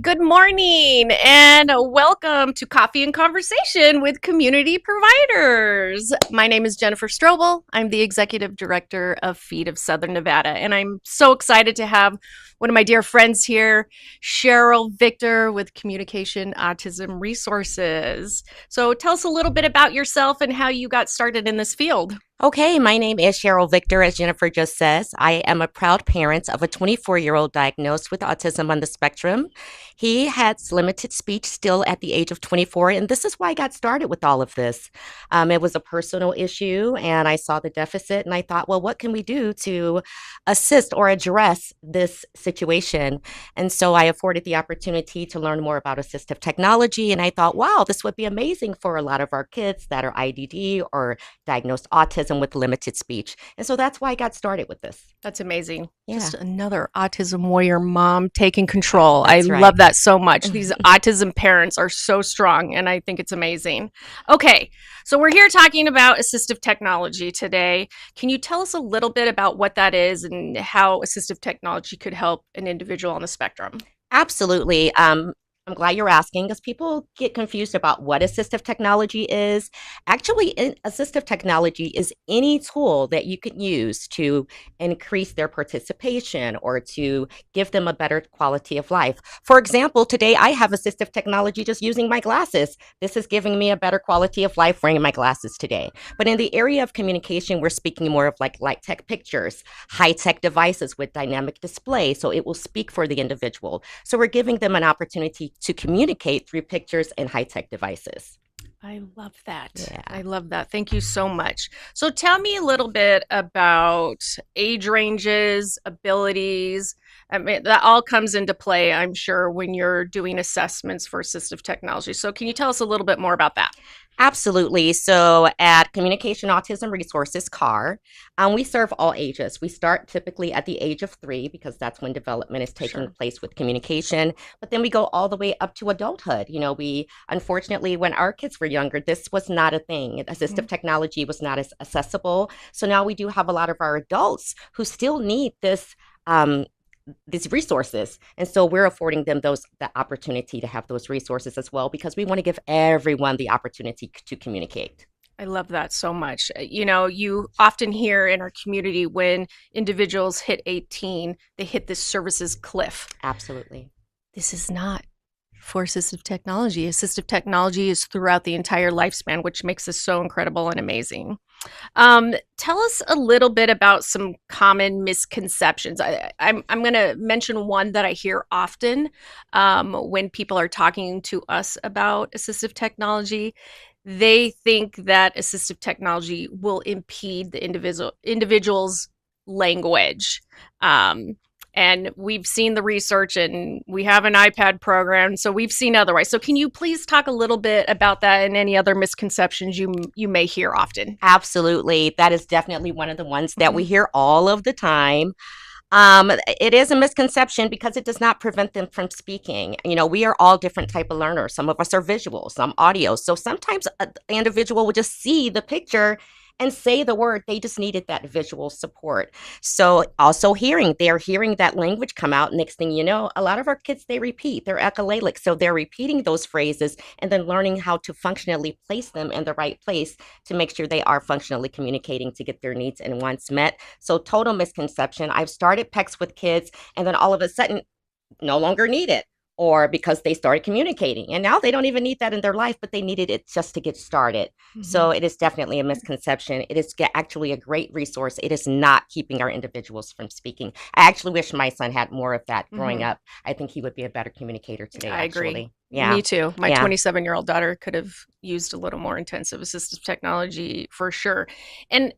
good morning, and welcome to Coffee and Conversation with Community Providers. My name is Jennifer Strobel. I'm the Executive Director of FEAT of Southern Nevada, and I'm so excited to have one of my dear friends here, Cheryl Victor with Communication Autism Resources. So tell us a little bit about yourself and how you got started in this field. Okay, my name is Cheryl Victor, as Jennifer just says. I am a proud parent of a 24-year-old diagnosed with autism on the spectrum. He has limited speech still at the age of 24, and this is why I got started with all of this. It was a personal issue, and I saw the deficit, and I thought, well, what can we do to assist or address this situation? And so I afforded the opportunity to learn more about assistive technology, and I thought, wow, this would be amazing for a lot of our kids that are IDD or diagnosed autism with limited speech. And so that's why I got started with this. That's amazing. Yeah. Just another autism warrior mom taking control. I That's right. love that so much. These autism parents are so strong, and I think it's amazing. Okay, so we're here talking about assistive technology today. Can you tell us a little bit about what that is and how assistive technology could help an individual on the spectrum? Absolutely. I'm glad you're asking because people get confused about what assistive technology is. Actually, assistive technology is any tool that you can use to increase their participation or to give them a better quality of life. For example, today I have assistive technology just using my glasses. This is giving me a better quality of life wearing my glasses today. But in the area of communication, we're speaking more of like light tech pictures, high tech devices with dynamic display. So it will speak for the individual. So we're giving them an opportunity to communicate through pictures and high-tech devices. I love that. Yeah. I love that. Thank you so much. So tell me a little bit about age ranges, abilities. I mean, that all comes into play, I'm sure, when you're doing assessments for assistive technology. So can you tell us a little bit more about that? Absolutely. So at Communication Autism Resources, CAR, we serve all ages. We start typically at the age of 3 because that's when development is taking Sure. place with communication. But then we go all the way up to adulthood. We unfortunately, when our kids were younger, this was not a thing. Assistive technology was not as accessible. So now we do have a lot of our adults who still need these resources. And so we're affording them the opportunity to have those resources as well, because we want to give everyone the opportunity to communicate. I love that so much. You often hear in our community when individuals hit 18, they hit this services cliff. Absolutely. This is not for assistive technology. Assistive technology is throughout the entire lifespan, which makes this so incredible and amazing. Tell us a little bit about some common misconceptions. I'm going to mention one that I hear often when people are talking to us about assistive technology. They think that assistive technology will impede the individual's language. And we've seen the research, and we have an iPad program, so we've seen otherwise. So can you please talk a little bit about that and any other misconceptions you may hear often? Absolutely. That is definitely one of the ones that we hear all of the time. It is a misconception because it does not prevent them from speaking. We are all different type of learners. Some of us are visual, some audio. So sometimes an individual will just see the picture and say the word. They just needed that visual support. So also they're hearing that language come out. Next thing you know, a lot of our kids, they repeat, they're echolalic. So they're repeating those phrases and then learning how to functionally place them in the right place to make sure they are functionally communicating to get their needs and wants met. So total misconception. I've started PECs with kids and then all of a sudden no longer need it, or because they started communicating. And now they don't even need that in their life, but they needed it just to get started. So it is definitely a misconception. It is actually a great resource. It is not keeping our individuals from speaking. I actually wish my son had more of that growing up. I think he would be a better communicator today, I actually. agree. Yeah. Me too. My Yeah. 27-year-old daughter could have used a little more intensive assistive technology for sure. And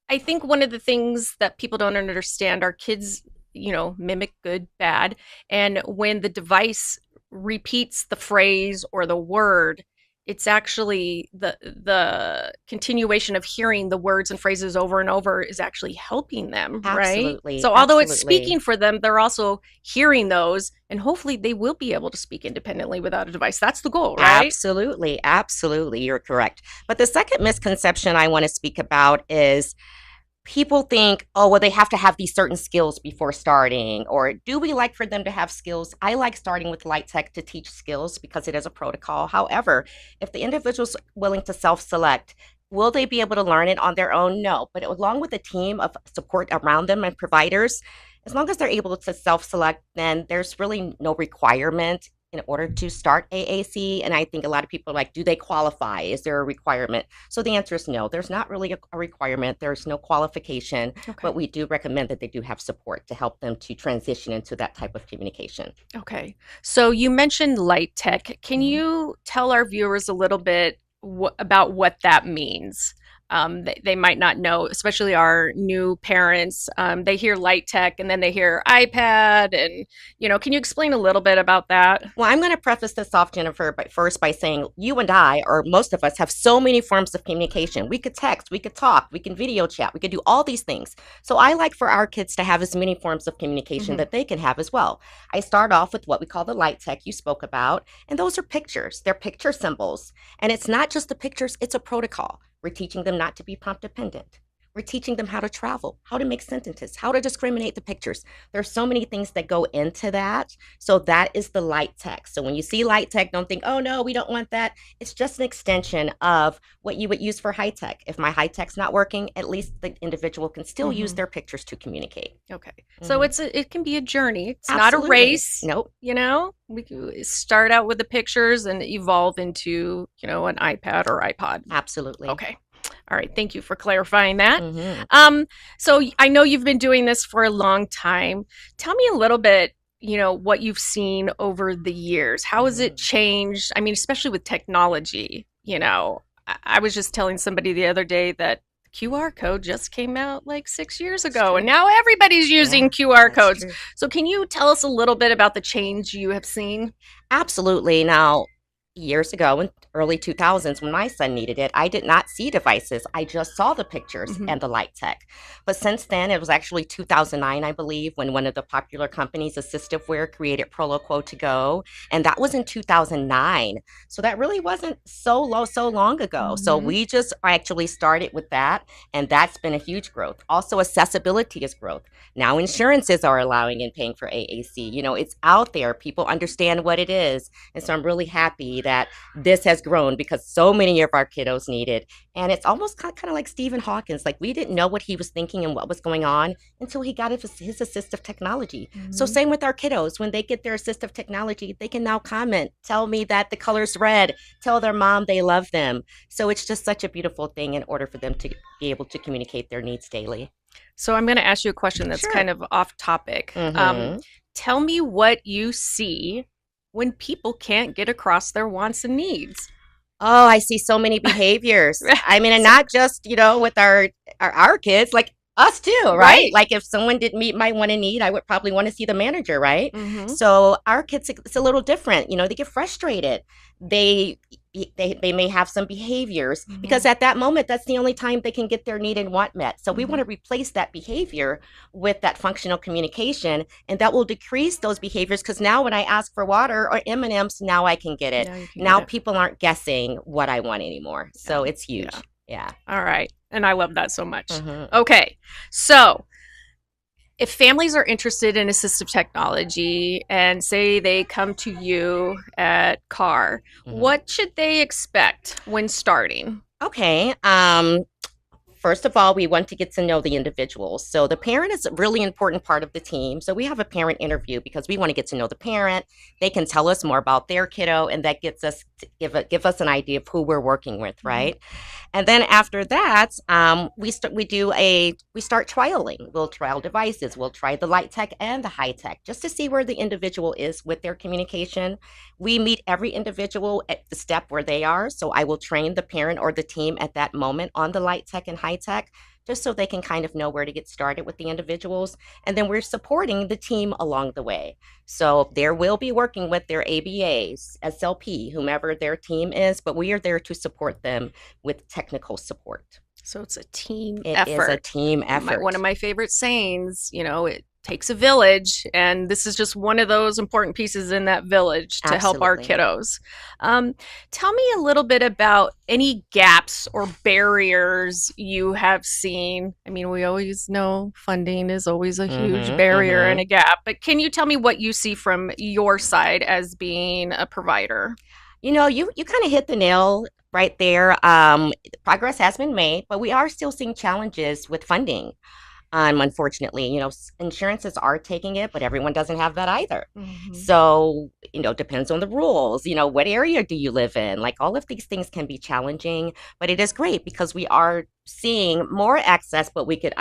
I think one of the things that people don't understand are kids, mimic good, bad. And when the device repeats the phrase or the word, it's actually the continuation of hearing the words and phrases over and over is actually helping them, right? Absolutely. So although it's Absolutely. speaking for them, they're also hearing those, and hopefully they will be able to speak independently without a device. That's the goal, right? Absolutely. Absolutely. You're correct. But the second misconception I want to speak about is people think, oh, well, they have to have these certain skills before starting, or do we like for them to have skills? I like starting with light tech to teach skills because it is a protocol. However, if the individual's willing to self-select, will they be able to learn it on their own? No, but along with a team of support around them and providers, as long as they're able to self-select, then there's really no requirement in order to start AAC. And I think a lot of people are like, do they qualify? Is there a requirement? So the answer is no. There's not really a requirement. There's no qualification, Okay. but we do recommend that they do have support to help them to transition into that type of communication. Okay. So you mentioned light tech. Can Mhm. you tell our viewers a little bit about what that means? They might not know, especially our new parents. They hear light tech and then they hear iPad, and can you explain a little bit about that? Well, I'm going to preface this off, Jennifer, but first by saying you and I, or most of us, have so many forms of communication. We could text, we could talk, we can video chat, we could do all these things. So I like for our kids to have as many forms of communication Hmm. that they can have as well. I start off with what we call the light tech you spoke about, and those are pictures. They're picture symbols. And it's not just the pictures, it's a protocol. We're teaching them not to be prompt dependent. We're teaching them how to travel, how to make sentences, how to discriminate the pictures. There's so many things that go into that. So that is the light tech. So when you see light tech, don't think, oh no, we don't want that. It's just an extension of what you would use for high tech. If my high tech's not working, at least the individual can still use Hmm. their pictures to communicate. Okay. So Mhm. it can be a journey. It's not a Absolutely. race. Nope. We can start out with the pictures and evolve into, an iPad or iPod. Absolutely. Okay. All right. Thank you for clarifying that. Hmm. I know you've been doing this for a long time. Tell me a little bit, what you've seen over the years. How has it Hmm. changed? I mean, especially with technology, I was just telling somebody the other day that QR code just came out like 6 years It's ago, and true. now everybody's using Yeah, QR that's codes. true. So, can you tell us a little bit about the change you have seen? Absolutely. Now, years ago in early 2000s when my son needed it, I did not see devices. I just saw the pictures Hmm. and the light tech. But since then, it was actually 2009, I believe, when one of the popular companies, Assistive Wear, created Proloquo to go, and that was in 2009. So that really wasn't so long ago. So Hmm. we just actually started with that, and that's been a huge growth. Also, accessibility is growth. Now insurances are allowing and paying for AAC. It's out there. People understand what it is. And so I'm really happy that this has grown because so many of our kiddos need it. And it's almost kind of like Stephen Hawkins. Like we didn't know what he was thinking and what was going on until he got his assistive technology. So Hmm. same with our kiddos. When they get their assistive technology, they can now comment, tell me that the color's red, tell their mom they love them. So it's just such a beautiful thing in order for them to be able to communicate their needs daily. So, I'm going to ask you a question that's kind Sure. of off topic. Mm-hmm. Tell me what you see when people can't get across their wants and needs. Oh, I see so many behaviors. I mean, and So, not just, with our kids, like us too, right? right. Like if someone didn't meet my want and need, I would probably want to see the manager, right? Hmm. So our kids, it's a little different. They get frustrated. They they may have some behaviors because Hmm. at that moment, that's the only time they can get their need and want met. So we Hmm. want to replace that behavior with that functional communication, and that will decrease those behaviors because now when I ask for water or M&Ms, now I can get it. Now you can get Now it. people aren't guessing what I want anymore. Yeah. So it's Yeah. huge. Yeah. All right. And I love that so much. Hmm. Okay. So, if families are interested in assistive technology and say they come to you at CAR, Hmm. what should they expect when starting? Okay. First of all, we want to get to know the individuals. So the parent is a really important part of the team. So we have a parent interview because we want to get to know the parent. They can tell us more about their kiddo, and that gets us to give us an idea of who we're working with, Hmm. right? And then after that, we start trialing. We'll trial devices. We'll try the light tech and the high tech just to see where the individual is with their communication. We meet every individual at the step where they are. So I will train the parent or the team at that moment on the light tech and high tech, just so they can kind of know where to get started with the individuals. And then we're supporting the team along the way. So there will be working with their ABAs, SLP, whomever their team is, but we are there to support them with technical support. So it's a team It is a effort. team One of effort. my favorite sayings, it takes a village, and this is just one of those important pieces in that village to help our Absolutely. kiddos. Um, Tell me a little bit about any gaps or barriers you have seen. I mean, we always know funding is always a huge Mm-hmm. barrier and Mm-hmm. a gap, but can you tell me what you see from your side as being a provider? You kind of hit the nail right there. Progress has been made, but we are still seeing challenges with funding. Unfortunately, insurances are taking it, but everyone doesn't have that either. Hmm. So, depends on the rules. What area do you live in? Like all of these things can be challenging, but it is great because we are seeing more access, but we could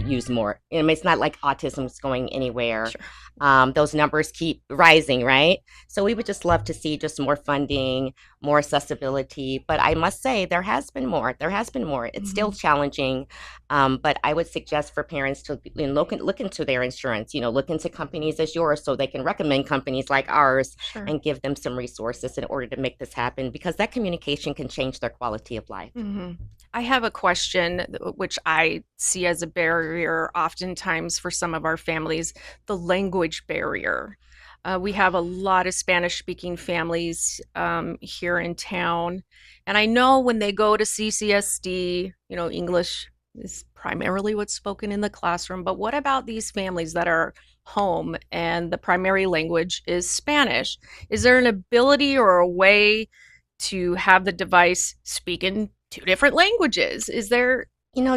use more. It's not like autism's going anywhere. Sure. Those numbers keep rising, right? So we would just love to see just more funding, more accessibility. But I must say, there has been more. There has been more. It's still Hmm. challenging, but I would suggest for parents to look into their insurance, look into companies as yours so they can recommend companies like ours Sure. and give them some resources in order to make this happen because that communication can change their quality of life. Hmm. I have a question which I see as a barrier oftentimes for some of our families, the language barrier. We have a lot of Spanish speaking families here in town. And I know when they go to CCSD, English is primarily what's spoken in the classroom. But what about these families that are home and the primary language is Spanish? Is there an ability or a way to have the device speak in two different languages? Is there?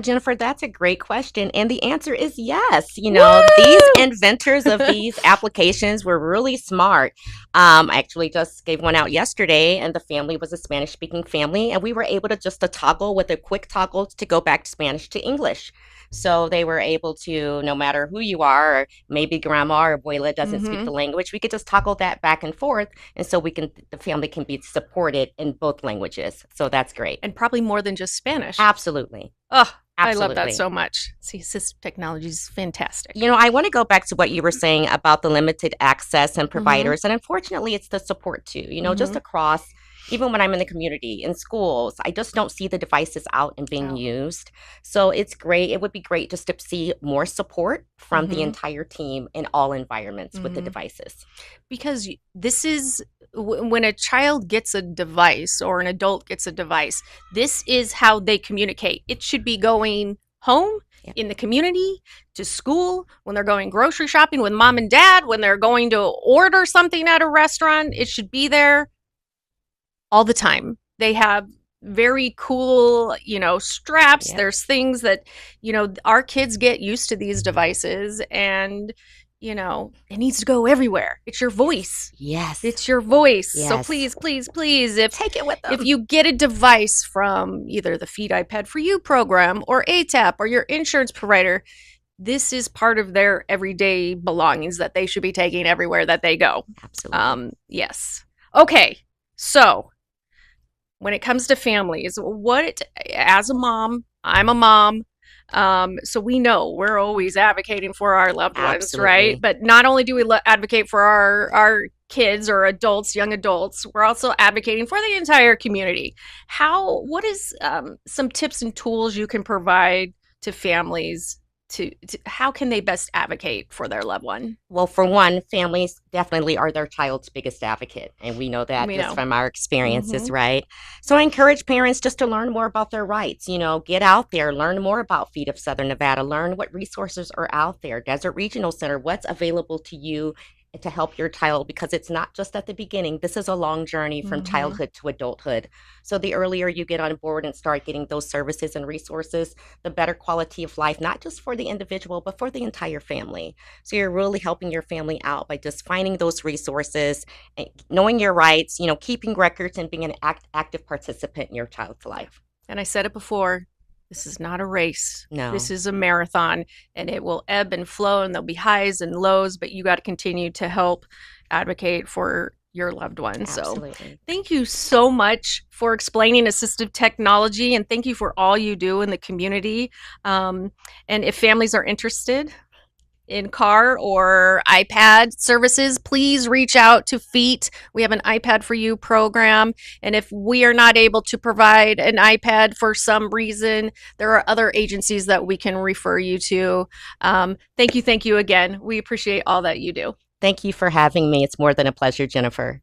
Jennifer, that's a great question. And the answer is yes. These Woo! inventors of these applications were really smart. I actually just gave one out yesterday, and the family was a Spanish speaking family. And we were able to just to toggle with a quick toggle to go back to Spanish to English. So they were able to, no matter who you are, or maybe grandma or abuela doesn't speak Hmm. the language, we could just toggle that back and forth. And so the family can be supported in both languages. So that's great. And probably more than just Spanish. Absolutely. Oh, I love that Absolutely. so much. See, assistive technology is fantastic. I want to go back to what you were saying about the limited access and Hmm. providers. And unfortunately, it's the support too, just Hmm. across, even when I'm in the community, in schools, I just don't see the devices out and being Oh. used. So it's great. It would be great just to see more support from the Hmm. entire team in all environments with the Hmm. devices. Because this is when a child gets a device or an adult gets a device, this is how they communicate. It should be going home, Yeah. in the community, to school, when they're going grocery shopping with mom and dad, when they're going to order something at a restaurant. It should be there all the time. They have very cool, straps. Yep. There's things that, our kids get used to these devices, and, it needs to go everywhere. It's your Yes. voice. Yes. It's your voice. So Yes. please, please, please, if Take it with if them. you get a device from either the FEAT iPad for You program or ATAP or your insurance provider, this is part of their everyday belongings that they should be taking everywhere that they go. Absolutely. Yes. Okay. So when it comes to families, as a mom, I'm a mom, so we know we're always advocating for our loved ones, right? Absolutely. But not only do we advocate for our kids or adults, young adults, we're also advocating for the entire community. What is some tips and tools you can provide to families to how can they best advocate for their loved one? Well, for one, families definitely are their child's biggest advocate. And we know that We just know. from our experiences, Mm-hmm. right? So I encourage parents just to learn more about their rights. Get out there, learn more about Feet of Southern Nevada, learn what resources are out there. Desert Regional Center, what's available to you to help your child because it's not just at the beginning. This is a long journey from Mm-hmm. childhood to adulthood. So the earlier you get on board and start getting those services and resources, the better quality of life, not just for the individual, but for the entire family. So you're really helping your family out by just finding those resources, and knowing your rights, keeping records and being an active participant in your child's Yeah. life. And I said it before, this is not a race. This No, is a marathon, and it will ebb and flow, and there'll be highs and lows, but you got to continue to help advocate for your loved ones. So absolutely. thank you so much for explaining assistive technology, and thank you for all you do in the community. And if families are interested, in car or iPad services, please reach out to FEAT. We have an iPad for You program. And if we are not able to provide an iPad for some reason, there are other agencies that we can refer you to. Thank you again. We appreciate all that you do. Thank you for having me. It's more than a pleasure, Jennifer.